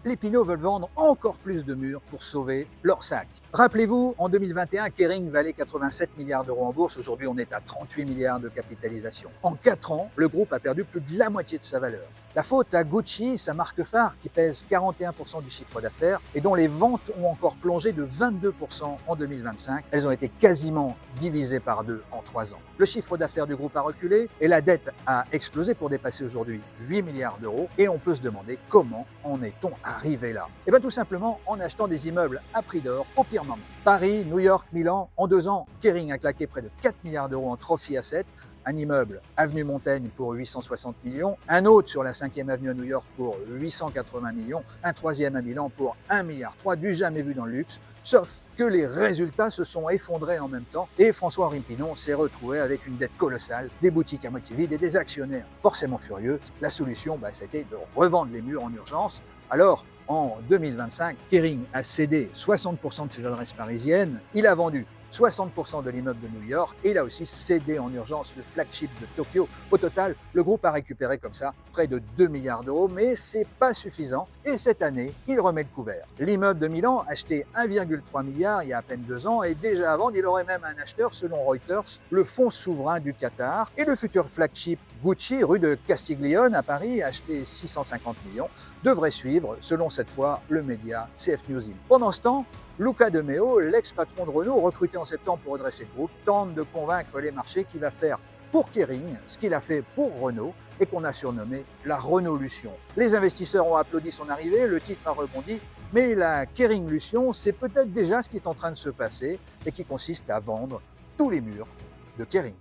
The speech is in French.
les Pinots veulent vendre encore plus de murs pour sauver leur sac. Rappelez-vous, en 2021, Kering valait 87 milliards d'euros en bourse. Aujourd'hui, on est à 38 milliards de capitalisation. En 4 ans, le groupe a perdu plus de la moitié de sa valeur. La faute à Gucci, sa marque phare qui pèse 41% du chiffre d'affaires et dont les ventes ont encore plongé de 22% en 2025. Elles ont été quasiment divisées par 2 en 3 ans. Le chiffre d'affaires du groupe a reculé et la dette a explosé pour dépasser aujourd'hui 8 milliards d'euros. Et on peut se demander comment en est-on arrivé là? Eh bien tout simplement en achetant des immeubles à prix d'or au pire moment. Paris, New York, Milan, en 2 ans, Kering a claqué près de 4 milliards d'euros en trophy assets. Un immeuble avenue Montaigne pour 860 millions, un autre sur la 5e avenue à New York pour 880 millions, un troisième à Milan pour 1,3 milliard, du jamais vu dans le luxe, sauf que les résultats se sont effondrés en même temps et François-Henri Pinault s'est retrouvé avec une dette colossale, des boutiques à moitié vides et des actionnaires forcément furieux. La solution, c'était de revendre les murs en urgence. Alors, en 2025, Kering a cédé 60% de ses adresses parisiennes, il a vendu 60% de l'immeuble de New York et il a aussi cédé en urgence le flagship de Tokyo. Au total, le groupe a récupéré comme ça près de 2 milliards d'euros, mais c'est pas suffisant et cette année, il remet le couvert. L'immeuble de Milan, acheté 1,3 milliard il y a à peine 2 ans, est déjà à vendre. Il aurait même un acheteur selon Reuters, le fonds souverain du Qatar. Et le futur flagship Gucci, rue de Castiglione à Paris, acheté 650 millions, devrait suivre, selon cette fois le média CF News. Pendant ce temps, Luca De Meo, l'ex-patron de Renault, recruté en septembre pour redresser le groupe, tente de convaincre les marchés qu'il va faire pour Kering ce qu'il a fait pour Renault et qu'on a surnommé la Renaulution. Les investisseurs ont applaudi son arrivée, le titre a rebondi, mais la Kering-lution, c'est peut-être déjà ce qui est en train de se passer et qui consiste à vendre tous les murs de Kering.